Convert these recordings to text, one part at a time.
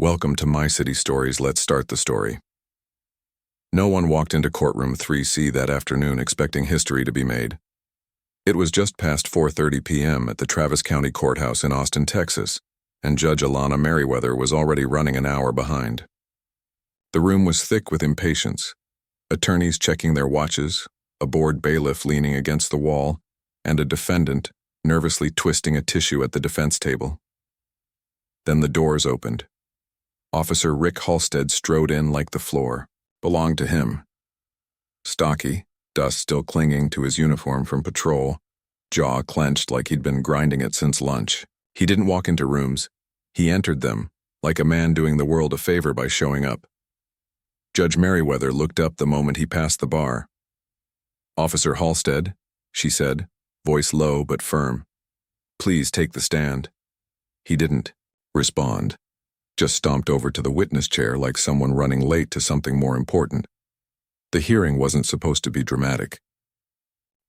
Welcome to My City Stories. Let's start the story. No one walked into courtroom 3C that afternoon expecting history to be made. It was just past 4:30 p.m. at the Travis County Courthouse in Austin, Texas, and Judge Alana Merriweather was already running an hour behind. The room was thick with impatience, attorneys checking their watches, a bored bailiff leaning against the wall, and a defendant nervously twisting a tissue at the defense table. Then the doors opened. Officer Rick Halstead strode in like the floor belonged to him. Stocky, dust still clinging to his uniform from patrol, jaw clenched like he'd been grinding it since lunch. He didn't walk into rooms. He entered them, like a man doing the world a favor by showing up. Judge Merriweather looked up the moment he passed the bar. "Officer Halstead," she said, voice low but firm. "Please take the stand." He didn't respond, just stomped over to the witness chair like someone running late to something more important. The hearing wasn't supposed to be dramatic.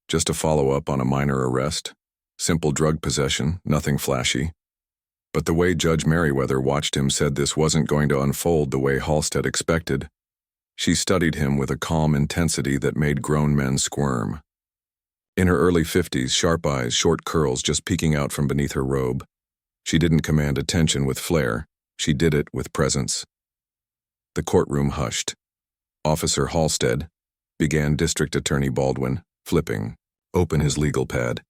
Just a follow-up on a minor arrest, simple drug possession, nothing flashy. But the way Judge Merriweather watched him said this wasn't going to unfold the way Halstead expected. She studied him with a calm intensity that made grown men squirm. In her early 50s, sharp eyes, short curls just peeking out from beneath her robe. She didn't command attention with flair. She did it with presence. The courtroom hushed. "Officer Halstead," began District Attorney Baldwin, flipping open his legal pad.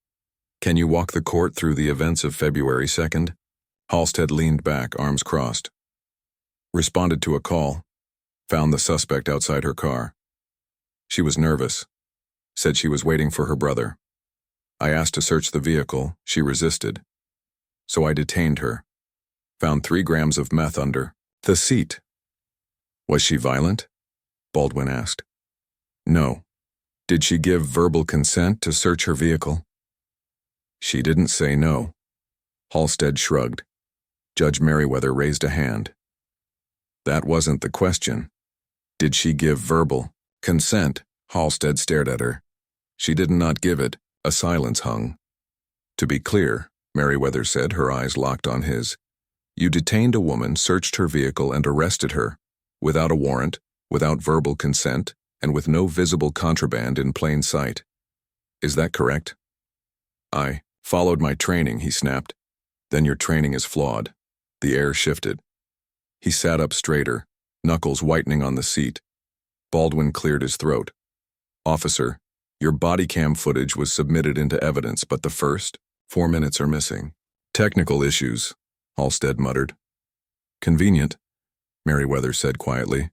"Can you walk the court through the events of February 2nd? Halstead leaned back, arms crossed. Responded to a call. Found the suspect outside her car. She was nervous. Said she was waiting for her brother. I asked to search the vehicle. She resisted. So I detained her. Found 3 grams of meth under the seat." "Was she violent?" Baldwin asked. "No." "Did she give verbal consent to search her vehicle?" "She didn't say no." Halstead shrugged. Judge Merriweather raised a hand. "That wasn't the question. Did she give verbal consent?" Halstead stared at her. She did not give it. A silence hung. "To be clear," Merriweather said, her eyes locked on his, "you detained a woman, searched her vehicle, and arrested her, without a warrant, without verbal consent, and with no visible contraband in plain sight. Is that correct?" "I followed my training," he snapped. "Then your training is flawed." The air shifted. He sat up straighter, knuckles whitening on the seat. Baldwin cleared his throat. "Officer, your body cam footage was submitted into evidence, but the first 4 minutes are missing." "Technical issues," Halstead muttered. "Convenient," Merriweather said quietly,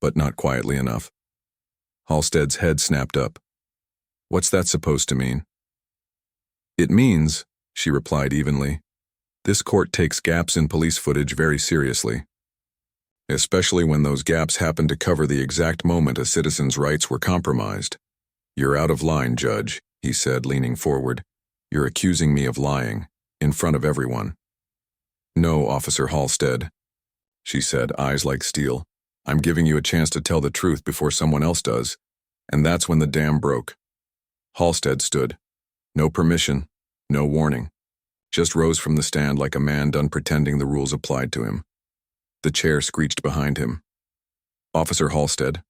but not quietly enough. Halstead's head snapped up. "What's that supposed to mean?" "It means," she replied evenly, "this court takes gaps in police footage very seriously. Especially when those gaps happen to cover the exact moment a citizen's rights were compromised." "You're out of line, Judge," he said, leaning forward. "You're accusing me of lying, in front of everyone." "No, Officer Halstead," she said, eyes like steel. "I'm giving you a chance to tell the truth before someone else does." And that's when the dam broke. Halstead stood. No permission, no warning. Just rose from the stand like a man done pretending the rules applied to him. The chair screeched behind him. "Officer Halstead,"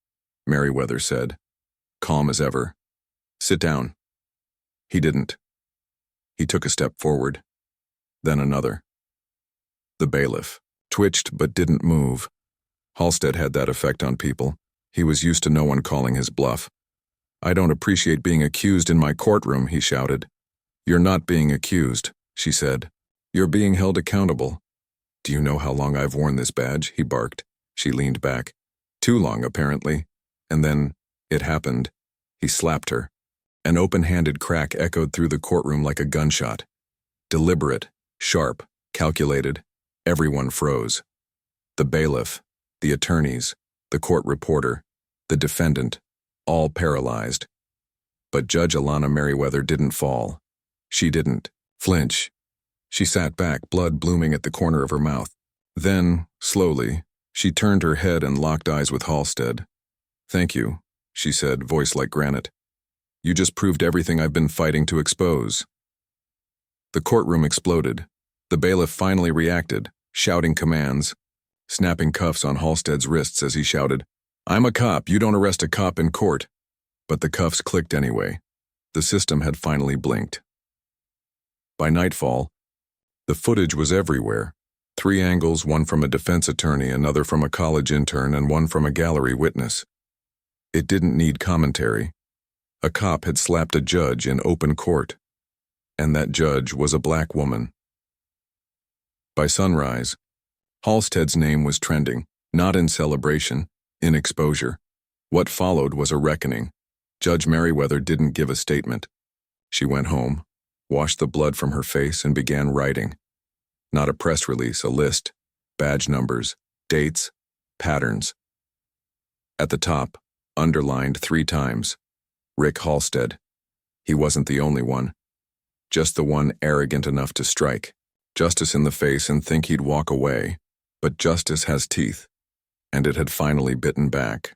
Merriweather said, calm as ever. "Sit down." He didn't. He took a step forward, then another. The bailiff twitched but didn't move. Halstead had that effect on people. He was used to no one calling his bluff. "I don't appreciate being accused in my courtroom," he shouted. "You're not being accused," she said. "You're being held accountable." "Do you know how long I've worn this badge?" he barked. She leaned back. "Too long, apparently." And then, it happened. He slapped her. An open-handed crack echoed through the courtroom like a gunshot. Deliberate, sharp, calculated. Everyone froze. The bailiff, the attorneys, the court reporter, the defendant, all paralyzed. But Judge Alana Merriweather didn't fall. She didn't flinch. She sat back, blood blooming at the corner of her mouth. Then, slowly, she turned her head and locked eyes with Halstead. "Thank you," she said, voice like granite. "You just proved everything I've been fighting to expose." The courtroom exploded. The bailiff finally reacted, shouting commands. snapping cuffs on Halstead's wrists as he shouted, "I'm a cop, you don't arrest a cop in court." But the cuffs clicked anyway. The system had finally blinked. By nightfall, the footage was everywhere. 3 angles, one from a defense attorney, another from a college intern, and one from a gallery witness. It didn't need commentary. A cop had slapped a judge in open court, and that judge was a black woman. By sunrise, Halstead's name was trending, not in celebration, in exposure. What followed was a reckoning. Judge Merriweather didn't give a statement. She went home, washed the blood from her face, and began writing. Not a press release, a list, badge numbers, dates, patterns. At the top, underlined 3 times, Rick Halstead. He wasn't the only one. Just the one arrogant enough to strike justice in the face and think he'd walk away. But justice has teeth, and it had finally bitten back.